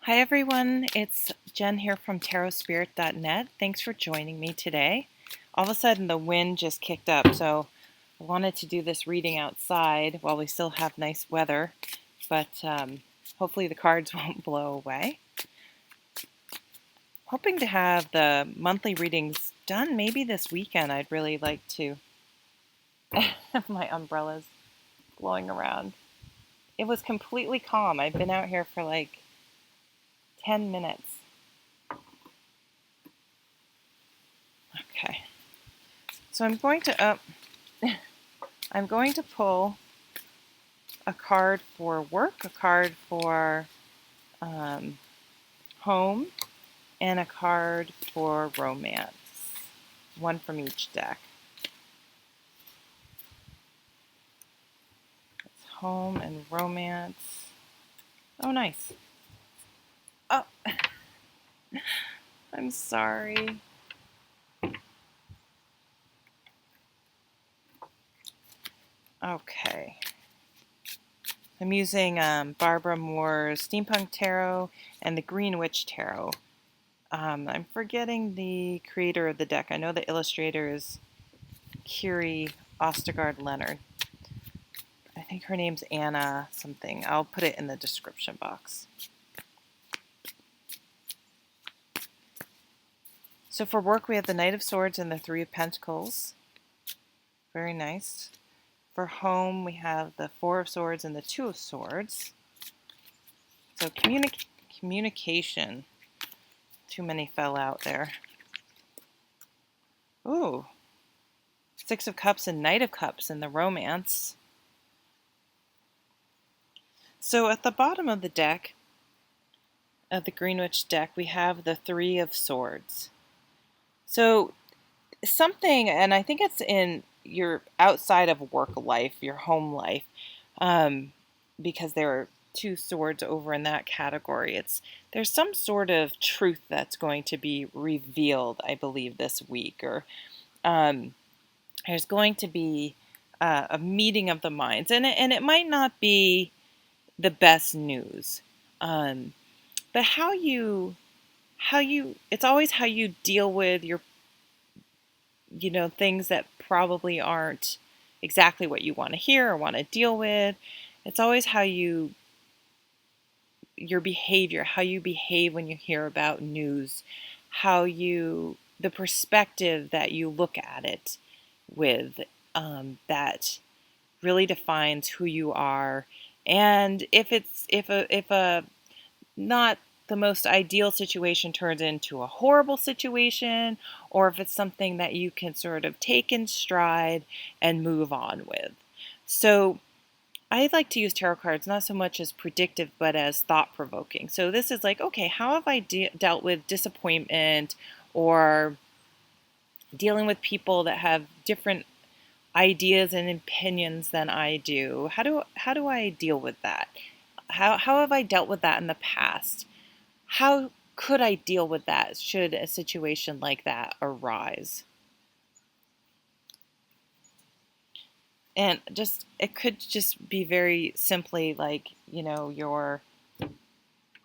Hi everyone, it's Jen here from tarotspirit.net. Thanks for joining me today. All of a sudden the wind just kicked up, so I wanted to do this reading outside while we still have nice weather, but hopefully the cards won't blow away. Hoping to have the monthly readings done maybe this weekend. I'd really like to have my umbrellas blowing around. It was completely calm. I've been out here for like 10 minutes. Okay. So I'm going to pull a card for work, a card for home, and a card for romance. One from each deck. It's home and romance. Oh, nice. Oh, I'm sorry. Okay. I'm using Barbara Moore's Steampunk Tarot and the Green Witch Tarot. I'm forgetting the creator of the deck. I know the illustrator is Kiri Ostergaard-Leonard. I think her name's Anna something. I'll put it in the description box. So for work, we have the Knight of Swords and the Three of Pentacles. Very nice. For home, we have the Four of Swords and the Two of Swords. So communication. Too many fell out there. Ooh. Six of Cups and Knight of Cups in the romance. So at the bottom of the deck, of the Greenwich deck, we have the Three of Swords. So something, and I think it's in your outside of work life, your home life, because there are two swords over in that category. There's some sort of truth that's going to be revealed, I believe, this week, or there's going to be a meeting of the minds, and it might not be the best news, but it's always how you deal with your things that probably aren't exactly what you want to hear or want to deal with. It's always your behavior, how you behave when you hear about news, the perspective that you look at it with, that really defines who you are. And if a not the most ideal situation turns into a horrible situation, or if it's something that you can sort of take in stride and move on with. So I like to use tarot cards not so much as predictive, but as thought-provoking. So this is like, okay, how have I dealt with disappointment, or dealing with people that have different ideas and opinions than I do? How do I deal with that? How have I dealt with that in the past? How could I deal with that should a situation like that arise? And it could just be very simply like,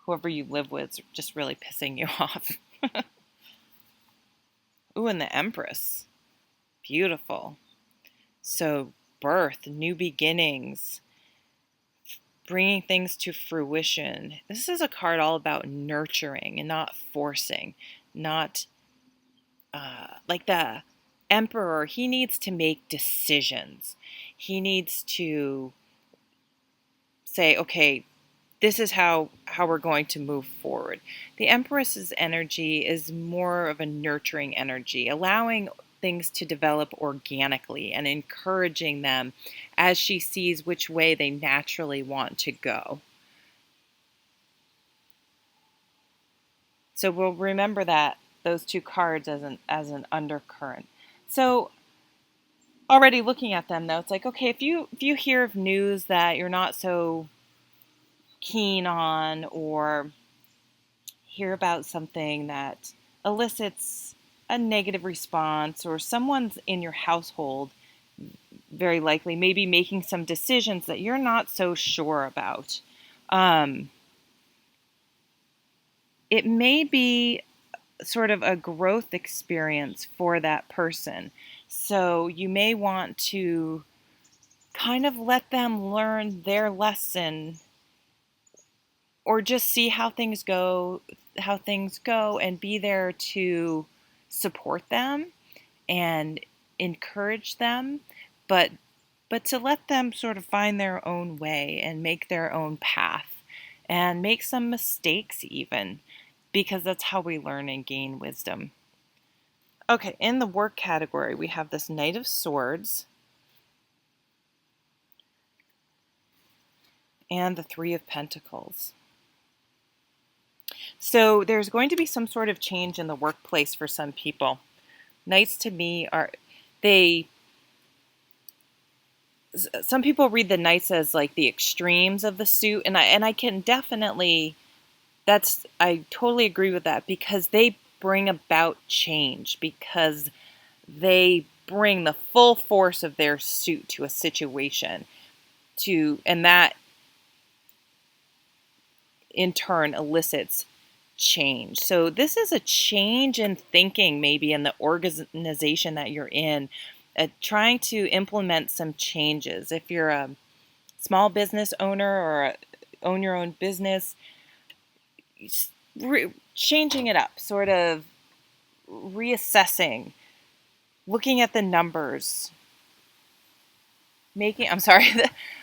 whoever you live with is just really pissing you off. Ooh, and the Empress. Beautiful. So birth, new beginnings, bringing things to fruition. This is a card all about nurturing and not forcing, not like the Emperor. He needs to make decisions. He needs to say, okay, this is how we're going to move forward. The Empress's energy is more of a nurturing energy, allowing things to develop organically and encouraging them as she sees which way they naturally want to go. So we'll remember those two cards as an undercurrent. So already looking at them though, it's like, okay, if you hear of news that you're not so keen on, or hear about something that elicits a negative response, or someone's in your household very likely maybe making some decisions that you're not so sure about, it may be sort of a growth experience for that person. So you may want to kind of let them learn their lesson, or just see how things go and be there to support them and encourage them, but to let them sort of find their own way and make their own path and make some mistakes even, because that's how we learn and gain wisdom. Okay, in the work category, we have this Knight of Swords and the Three of Pentacles. So there's going to be some sort of change in the workplace for some people. Knights to me are, they, some people read the knights as like the extremes of the suit, and I can definitely, I totally agree with that, because they bring about change, because they bring the full force of their suit to a situation, and that in turn elicits change. So this is a change in thinking, maybe in the organization that you're in, trying to implement some changes. If you're a small business owner or own your own business, changing it up, sort of reassessing, looking at the numbers, I'm sorry,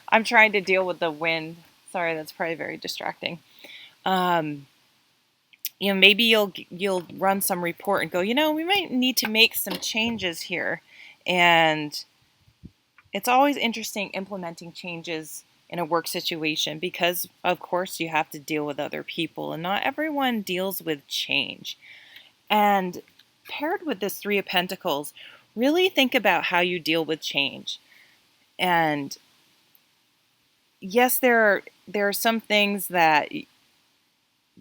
I'm trying to deal with the wind. Sorry, that's probably very distracting. Maybe you'll run some report and go, we might need to make some changes here. And it's always interesting implementing changes in a work situation, because of course you have to deal with other people, and not everyone deals with change. And paired with this Three of Pentacles, really think about how you deal with change. And yes, there are some things that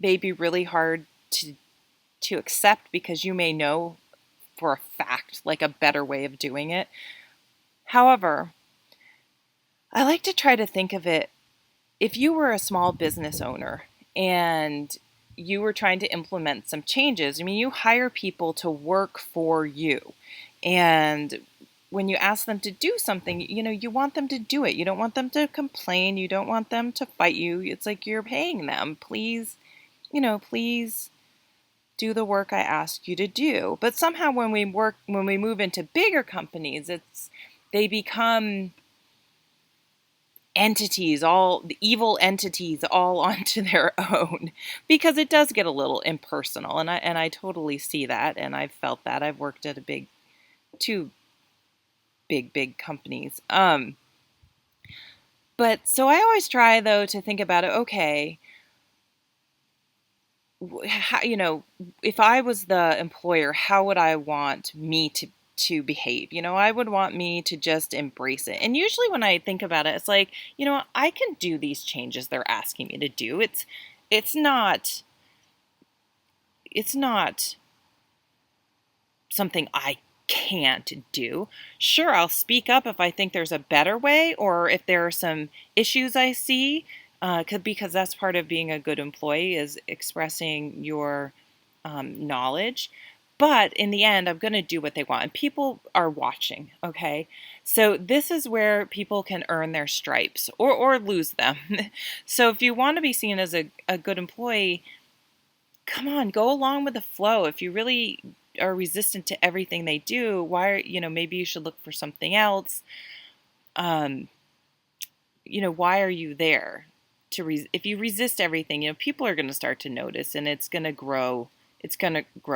may be really hard to accept, because you may know for a fact like a better way of doing it. However, I like to try to think of it, if you were a small business owner and you were trying to implement some changes. I mean, you hire people to work for you, and when you ask them to do something, you want them to do it. You don't want them to complain. You don't want them to fight you. It's like you're paying them. Please, please do the work I ask you to do. But somehow when we move into bigger companies, they become entities, all the evil entities all onto their own, because it does get a little impersonal, and I totally see that, and I've felt that. I've worked at two big companies. But so I always try though to think about it. Okay, how, if I was the employer, how would I want me to behave? I would want me to just embrace it. And usually when I think about it, it's like, I can do these changes they're asking me to do. It's not something I can't do. Sure, I'll speak up if I think there's a better way, or if there are some issues I see, because that's part of being a good employee, is expressing your knowledge. But in the end, I'm going to do what they want. And people are watching, okay? So this is where people can earn their stripes, or lose them. So if you want to be seen as a good employee, come on, go along with the flow. If you really are resistant to everything they do, maybe you should look for something else. Why are you there? If you resist everything, people are going to start to notice, and it's going to grow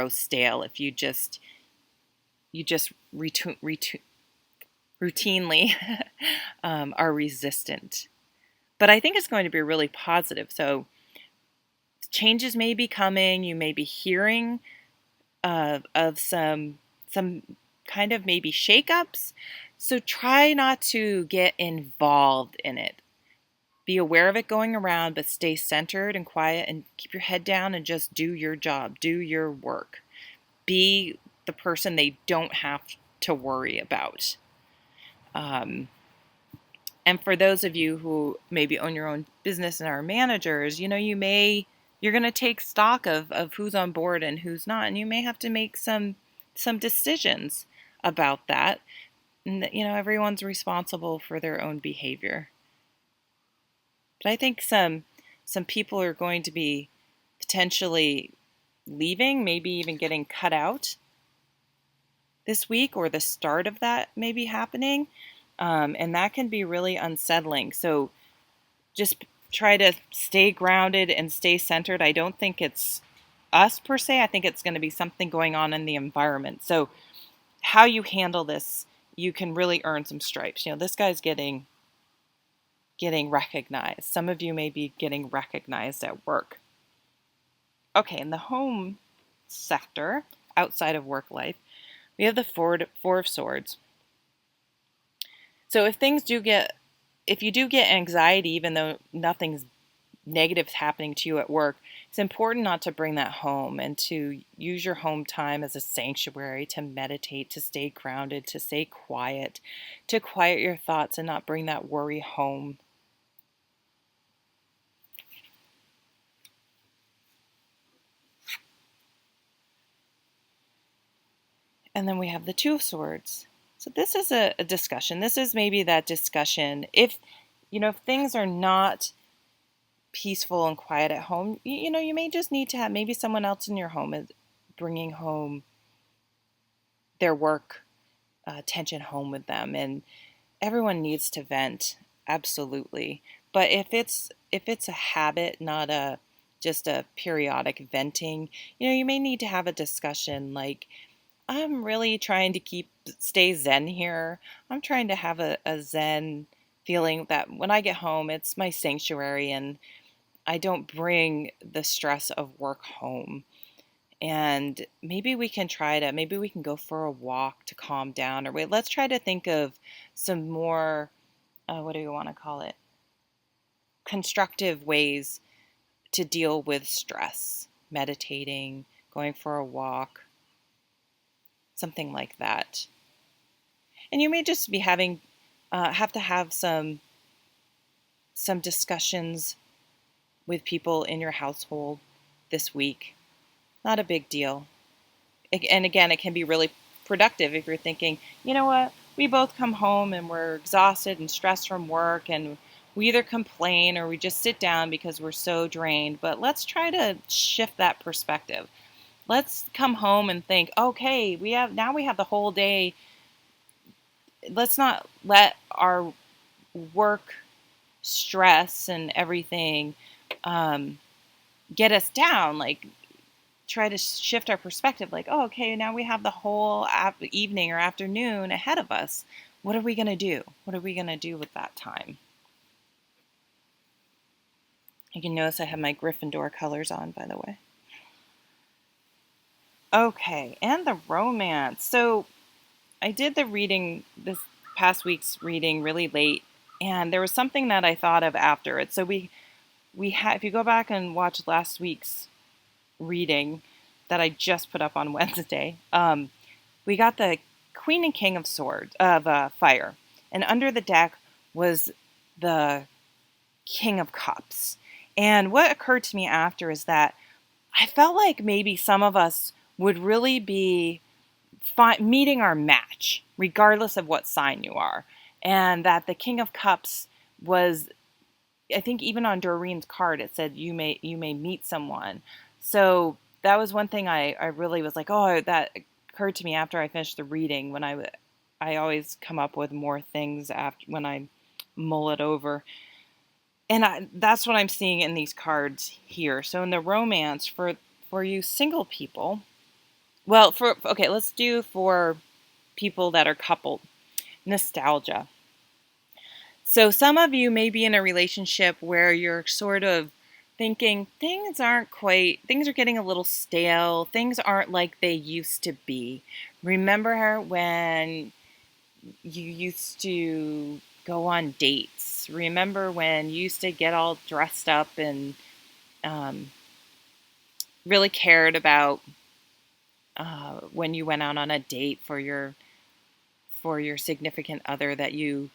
stale if you just routinely are resistant. But I think it's going to be really positive. So changes may be coming. You may be hearing of some kind of maybe shakeups. So try not to get involved in it. Be aware of it going around, but stay centered and quiet, and keep your head down and just do your job, do your work. Be the person they don't have to worry about. And for those of you who maybe own your own business and are managers, you may you're going to take stock of who's on board and who's not, and you may have to make some decisions about that. And everyone's responsible for their own behavior. But I think some people are going to be potentially leaving, maybe even getting cut out this week, or the start of that may be happening. And that can be really unsettling. So just try to stay grounded and stay centered. I don't think it's us per se. I think it's going to be something going on in the environment. So how you handle this, you can really earn some stripes. This guy's getting recognized. Some of you may be getting recognized at work. Okay, in the home sector, outside of work life, we have the Four of Swords. So if you do get anxiety, even though nothing's negative happening to you at work, it's important not to bring that home, and to use your home time as a sanctuary, to meditate, to stay grounded, to stay quiet, to quiet your thoughts and not bring that worry home. And then we have the Two of Swords. So this is a discussion. This is maybe that discussion. If things are not peaceful and quiet at home, you may just need to have maybe someone else in your home is bringing home their work tension home with them. And everyone needs to vent, absolutely. But if it's a habit, not just a periodic venting, you may need to have a discussion like, I'm really trying to stay zen here. I'm trying to have a zen feeling that when I get home, it's my sanctuary and I don't bring the stress of work home. And maybe we can go for a walk to calm down, or let's try to think of some more, what do you want to call it? Constructive ways to deal with stress. Meditating, going for a walk, something like that. And you may just be have to have some discussions with people in your household this week. Not a big deal. And again, it can be really productive if you're thinking, you know what, we both come home and we're exhausted and stressed from work, and we either complain or we just sit down because we're so drained. But let's try to shift that perspective. Let's come home and think, okay, we have the whole day. Let's not let our work stress and everything get us down. Like, try to shift our perspective. Like, oh, okay, now we have the whole evening or afternoon ahead of us. What are we going to do? What are we going to do with that time? You can notice I have my Gryffindor colors on, by the way. Okay, and the romance. So I did the reading, this past week's reading, really late, and there was something that I thought of after it. So if you go back and watch last week's reading that I just put up on Wednesday, we got the Queen and King of Swords of Fire, and under the deck was the King of Cups. And what occurred to me after is that I felt like maybe some of us would really be meeting our match, regardless of what sign you are. And that the King of Cups was, I think even on Doreen's card, it said you may meet someone. So that was one thing I really was like, oh, that occurred to me after I finished the reading. When I always come up with more things after when I mull it over. And that's what I'm seeing in these cards here. So in the romance, for you single people, let's do for people that are coupled. Nostalgia. So some of you may be in a relationship where you're sort of thinking things are getting a little stale. Things aren't like they used to be. Remember when you used to go on dates? Remember when you used to get all dressed up and really cared about when you went out on a date for your significant other, that you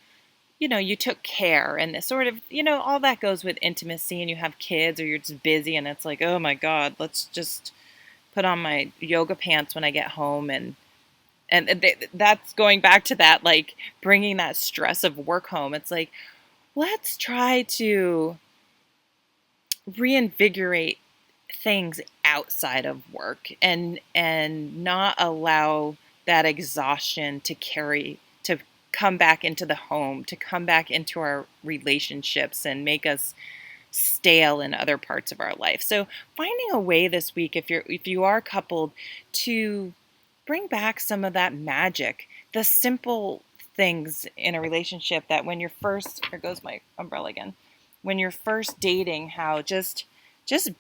you took care, and sort of, all that goes with intimacy, and you have kids or you're just busy and it's like, oh my God, let's just put on my yoga pants when I get home. And that's going back to that, like bringing that stress of work home. It's like, let's try to reinvigorate things outside of work and not allow that exhaustion to come back into the home, to come back into our relationships and make us stale in other parts of our life. So finding a way this week, if you are coupled, to bring back some of that magic, the simple things in a relationship, that when you're first, here goes my umbrella again, when you're first dating, how just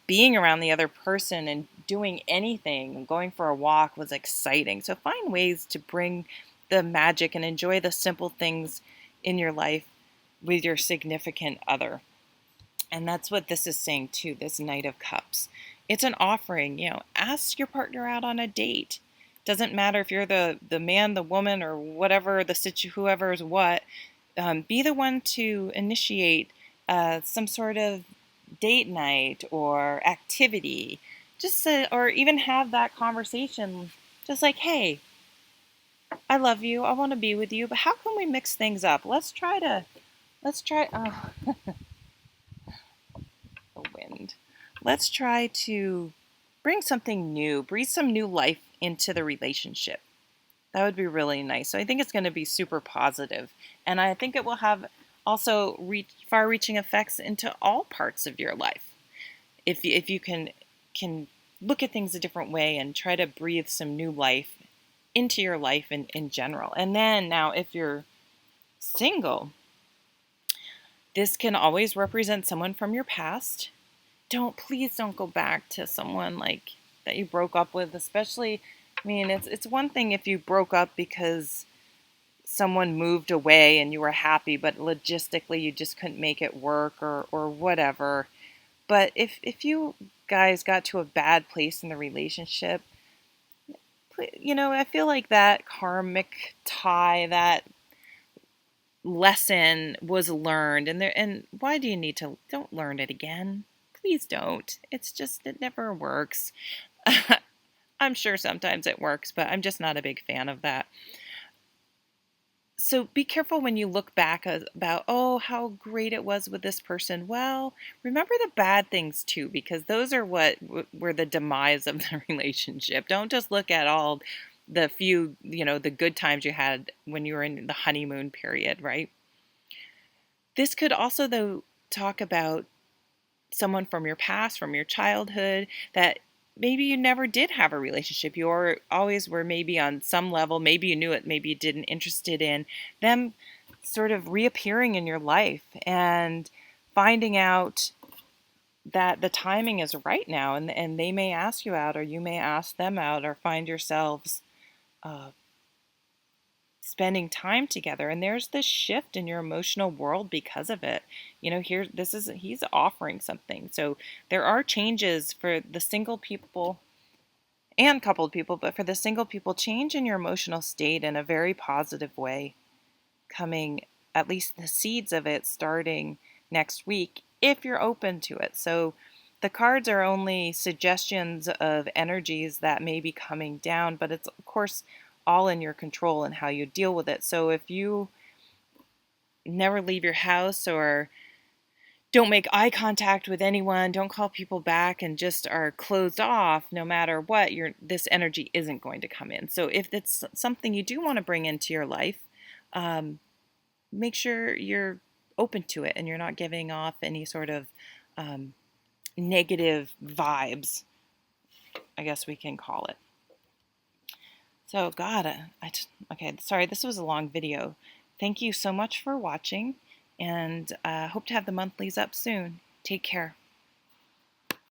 being around the other person and doing anything, going for a walk, was exciting. So find ways to bring the magic and enjoy the simple things in your life with your significant other. And that's what this is saying too, this Knight of Cups. It's an offering, ask your partner out on a date. Doesn't matter if you're the man, the woman, or whatever whoever is what. Be the one to initiate some sort of date night or activity. Or even have that conversation, just like, hey, I love you, I want to be with you, but how can we mix things up? Let's try. Oh, the wind. Let's try to bring something new, breathe some new life into the relationship. That would be really nice. So I think it's going to be super positive, and I think it will have also far-reaching effects into all parts of your life. If you can look at things a different way and try to breathe some new life into your life in general. And then now, if you're single, this can always represent someone from your past. Please don't go back to someone like that you broke up with, especially, I mean, it's one thing if you broke up because someone moved away and you were happy, but logistically you just couldn't make it work, or whatever. But if you guys got to a bad place in the relationship, I feel like that karmic tie, that lesson was learned, and why do you need to, don't learn it again. Please don't. It never works. I'm sure sometimes it works, but I'm just not a big fan of that. So be careful when you look back about, oh, how great it was with this person. Well, remember the bad things too, because those are what were the demise of the relationship. Don't just look at all the few, the good times you had when you were in the honeymoon period, right? This could also, though, talk about someone from your past, from your childhood, that maybe you never did have a relationship. You always were maybe on some level, maybe you knew it, maybe you didn't, interested in them sort of reappearing in your life and finding out that the timing is right now, and they may ask you out, or you may ask them out, or find yourselves spending time together, and there's this shift in your emotional world because of it. He's offering something. So there are changes for the single people and coupled people, but for the single people, change in your emotional state in a very positive way, coming, at least the seeds of it, starting next week, if you're open to it. So the cards are only suggestions of energies that may be coming down, but it's, of course, all in your control and how you deal with it. So if you never leave your house, or don't make eye contact with anyone, don't call people back, and just are closed off, no matter what, this energy isn't going to come in. So if it's something you do want to bring into your life, make sure you're open to it and you're not giving off any sort of negative vibes, I guess we can call it. So, God, okay, sorry, this was a long video. Thank you so much for watching, and hope to have the monthlies up soon. Take care.